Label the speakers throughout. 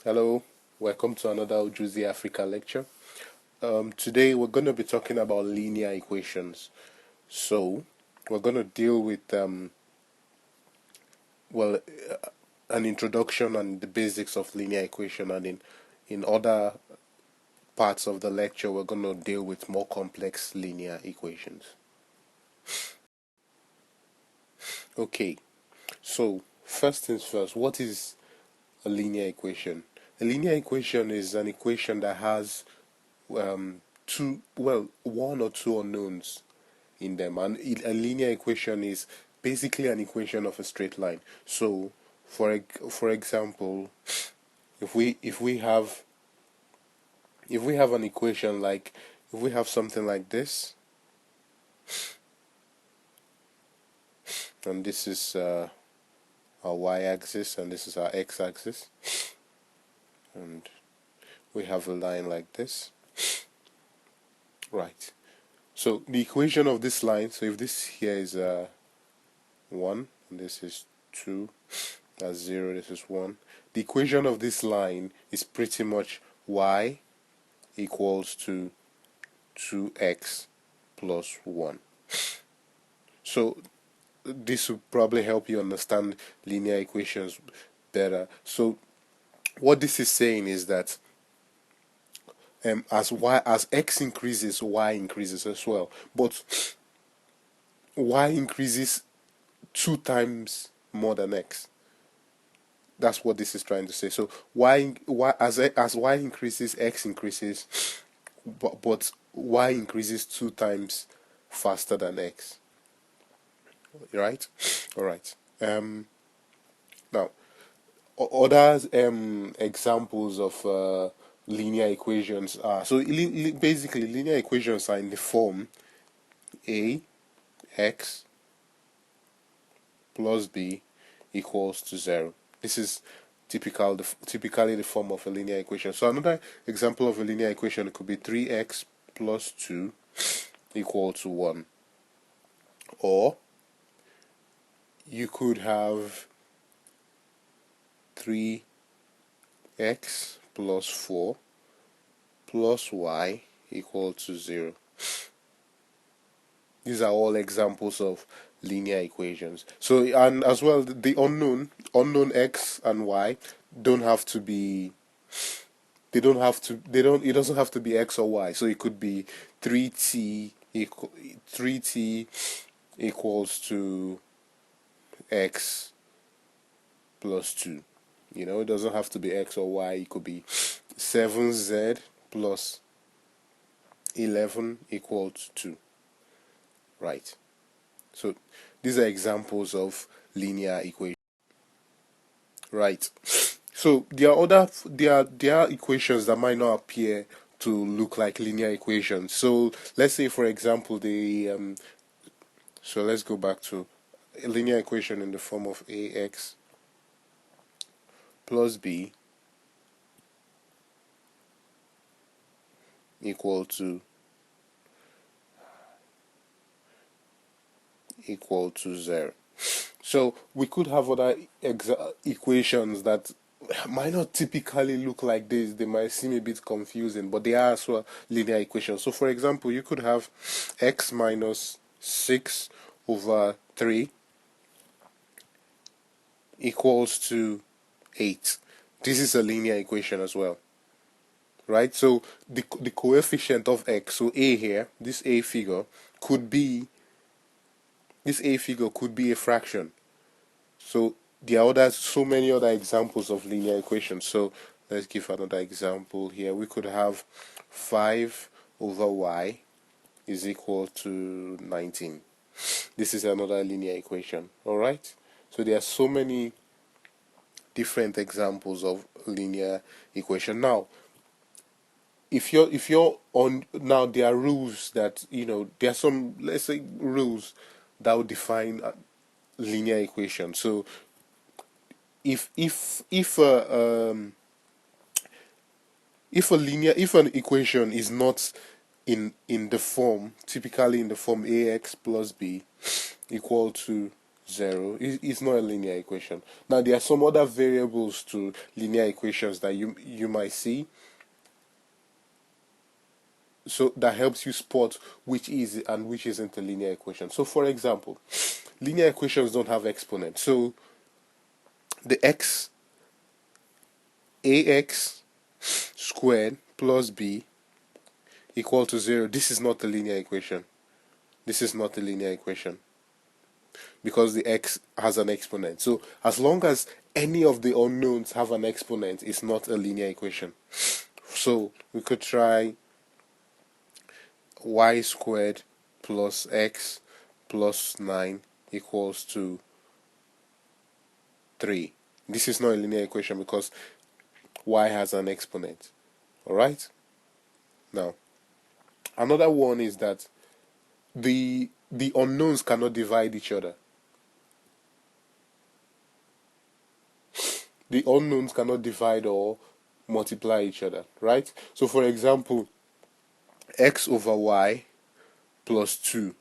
Speaker 1: Hello, welcome to another Ujuzi Africa lecture. Today we're going to be talking about linear equations. So we're going to deal with well, an introduction and the basics of linear equation, and in other parts of the lecture we're going to deal with more complex linear equations. Okay, so first things first, what is a linear equation? A linear equation is an equation that has one or two unknowns in them, and a linear equation is basically an equation of a straight line. So for example, if we have an equation, like if we have something like this, and this is our y-axis and this is our x-axis, and we have a line like this, right? So the equation of this line, so if this here is 1 and this is 2, that's 0, this is 1, the equation of this line is pretty much y equals to 2x plus 1. So this will probably help you understand linear equations better. So what this is saying is that as x increases, y increases as well, but y increases 2 times more than x. That's what this is trying to say. So as y increases, x increases, but y increases 2 times faster than x. Right? All right. Now, other examples of linear equations are, so basically linear equations are in the form a x plus b equals to 0. This is typically the form of a linear equation. So another example of a linear equation could be 3x plus 2 equal to 1. Or you could have 3x plus 4 plus y equal to 0. These are all examples of linear equations. So, and as well, the unknown x and y don't have to be, it doesn't have to be x or y. So it could be 3t equals to x plus 2. It doesn't have to be x or y. It could be 7z plus 11 equals 2. Right. So these are examples of linear equations. Right. So there are equations that might not appear to look like linear equations. So let's say, for example, so let's go back to a linear equation in the form of ax plus b equal to 0. So we could have other equations that might not typically look like this. They might seem a bit confusing, but they are as well linear equations. So for example, you could have x minus 6 over 3 equals to 8. This is a linear equation as well, right? So the coefficient of x, so a here, this a figure could be a fraction. So there are so many other examples of linear equations. So let's give another example here. We could have 5 over y is equal to 19. This is another linear equation. All right. So there are so many different examples of linear equation. Now, if you're on, now there are rules that there are some, let's say, rules that will define linear equation. So if an equation is not typically in the form ax plus b equal to 0. It's not a linear equation. Now there are some other variables to linear equations that you might see, so that helps you spot which is and which isn't a linear equation. So for example, linear equations don't have exponents. So the ax squared plus b equal to 0. This is not a linear equation. This is not a linear equation because the x has an exponent. So as long as any of the unknowns have an exponent, it's not a linear equation. So we could try y squared plus x plus 9 equals to 3. This is not a linear equation because y has an exponent. Alright? Now, another one is that the unknowns cannot divide each other. The unknowns cannot divide or multiply each other, right? So for example, x over y plus 2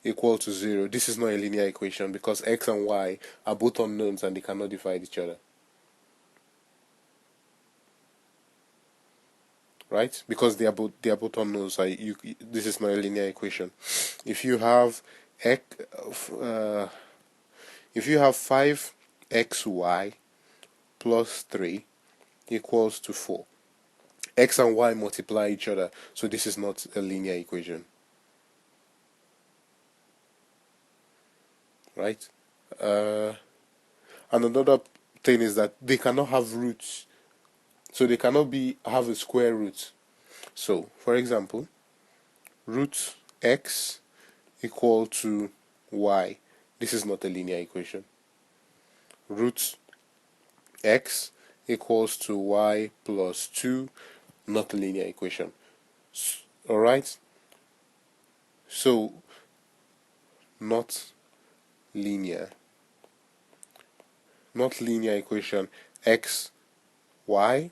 Speaker 1: equal to 0. This is not a linear equation because x and y are both unknowns and they cannot divide each other. Right? Because they are both unknowns. This is not a linear equation. If you have if you have 5xy plus 3 equals to 4, x and y multiply each other, so this is not a linear equation. Right? And another thing is that they cannot have roots, so they cannot have a square root. So for example, root x equal to y, this is not a linear equation. Root x equals to y plus 2, not a linear equation. Alright? So, not linear. Not linear equation. X, y,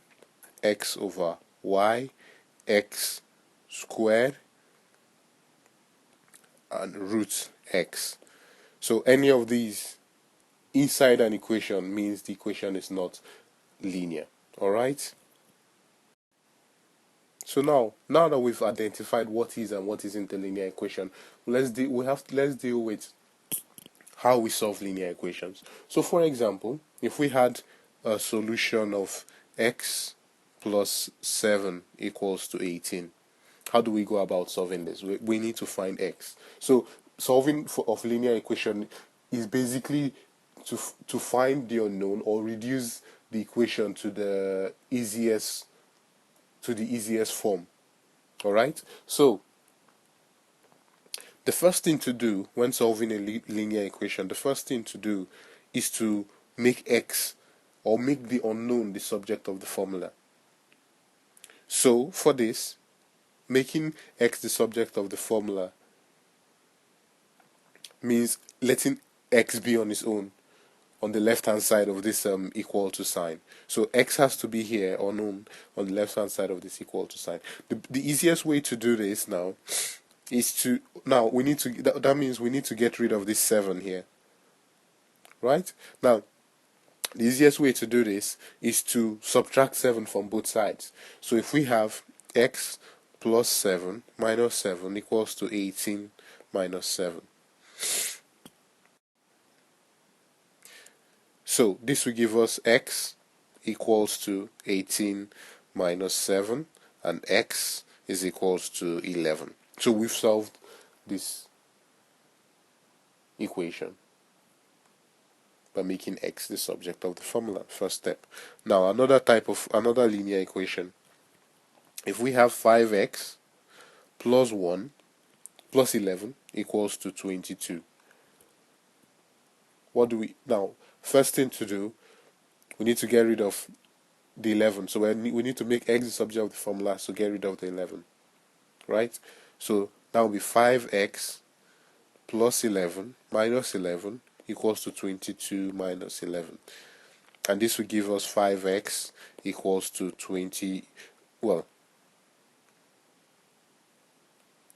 Speaker 1: x over y, x squared, and root x. So any of these inside an equation means the equation is not linear. Alright? So now that we've identified what is and what isn't a linear equation, let's deal with how we solve linear equations. So for example, if we had a solution of x plus 7 equals to 18, how do we go about solving this? We need to find x. So solving of linear equation is basically to find the unknown or reduce the equation to the easiest form. Alright? So the first thing to do when solving a linear equation, the first thing to do is to make x, or make the unknown, the subject of the formula. So for this, making x the subject of the formula means letting x be on its own on the left hand side of this equal to sign. So x has to be here, unknown, on the left hand side of this equal to sign. The easiest way to do this now is to, we need to, that means we need to get rid of this 7 here, right? Now the easiest way to do this is to subtract 7 from both sides. So if we have x plus 7 minus 7 equals to 18 minus 7. So this will give us x equals to 18 minus 7, and x is equals to 11. So we've solved this equation by making x the subject of the formula. First step. Now another linear equation. If we have 5x plus 1 plus 11 equals to 22. What do we now? First thing to do, we need to get rid of the 11. So we need to make x the subject of the formula, so get rid of the 11. Right? So that will be 5x plus 11 minus 11 equals to 22 minus 11. And this will give us 5x equals to 20. Well,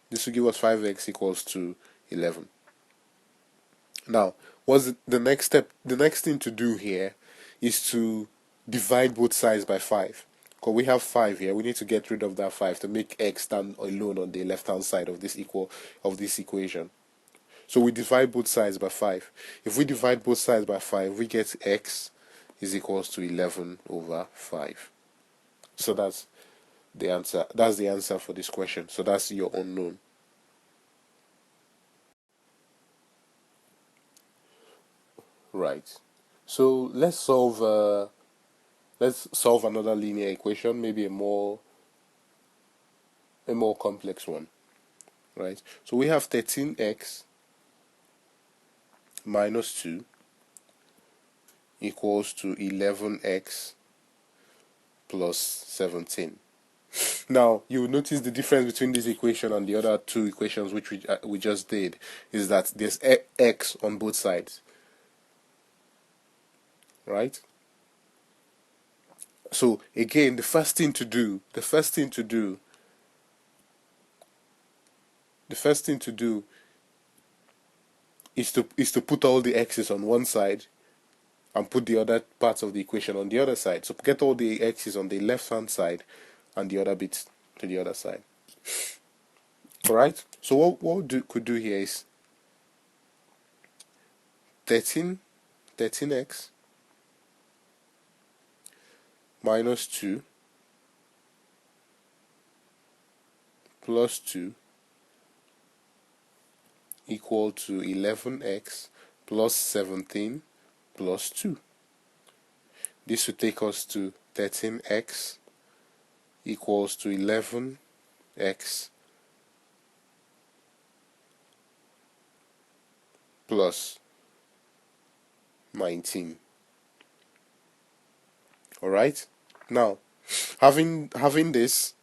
Speaker 1: this will give us 5x equals to 11. Now, The next step? The next thing to do here is to divide both sides by 5. Because we have 5 here, we need to get rid of that 5 to make x stand alone on the left hand side of this equation. So we divide both sides by 5. If we divide both sides by 5, we get x is equals to 11 over 5. So that's the answer. That's the answer for this question. So that's your unknown. Right. So let's solve another linear equation, maybe a more complex one. Right. So we have 13x minus 2 equals to 11x plus 17. Now, you will notice the difference between this equation and the other two equations which we just did is that there's x on both sides, right? So again, the first thing to do is to put all the x's on one side and put the other parts of the equation on the other side. So get all the x's on the left hand side and the other bits to the other side. Alright? So what we could do here is 13x minus 2 plus 2 equal to 11x plus 17 plus 2. This will take us to 13x equals to 11x plus 19. Alright? Now, having this,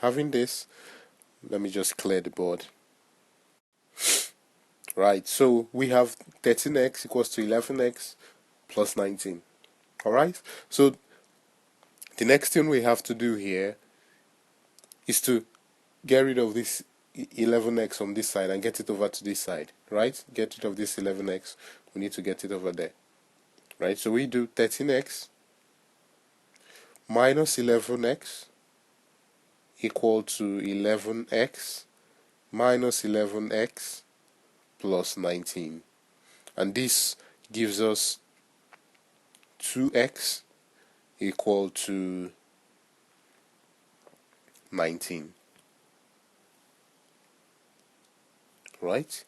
Speaker 1: let me just clear the board. Right, so we have 13x equals to 11x plus 19. Alright, so the next thing we have to do here is to get rid of this 11x on this side and get it over to this side. Right, get rid of this 11x, we need to get it over there. Right, so we do 13x minus 11x equal to 11x minus 11x plus 19, and this gives us 2x equal to 19. Right,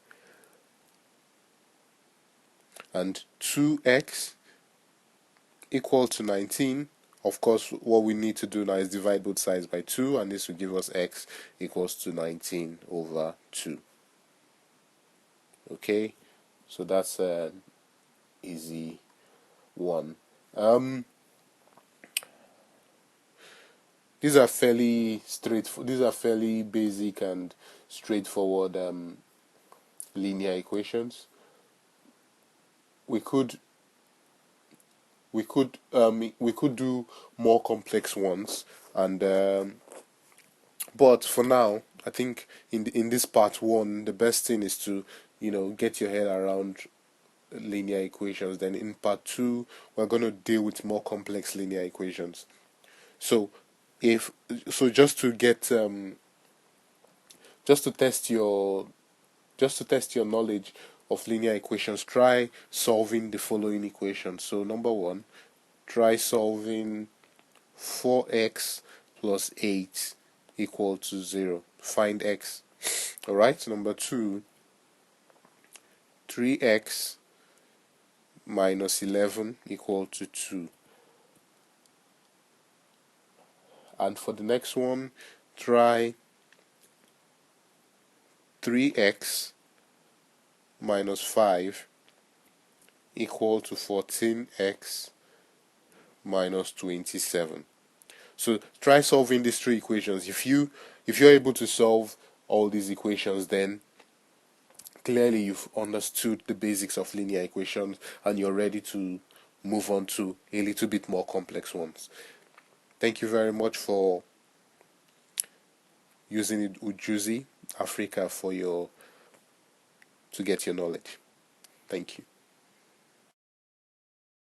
Speaker 1: and 2x equal to 19. Of course, what we need to do now is divide both sides by 2, and this will give us x equals to 19 over 2. Okay, so that's an easy one. These are fairly basic and straightforward linear equations. We could do more complex ones, and but for now, I think in this part 1, the best thing is to get your head around linear equations. Then in part 2, we're going to deal with more complex linear equations. So just to test your knowledge of linear equations, try solving the following equations. So number 1, try solving 4x plus 8 equal to 0. Find x. Alright, number 2, 3x minus 11 equal to 2. And for the next one, try 3x minus 5 equal to 14x minus 27. So try solving these 3 equations. If you're able to solve all these equations, then clearly you've understood the basics of linear equations and you're ready to move on to a little bit more complex ones. Thank you very much for using Ujuzi Africa to get your knowledge. Thank you.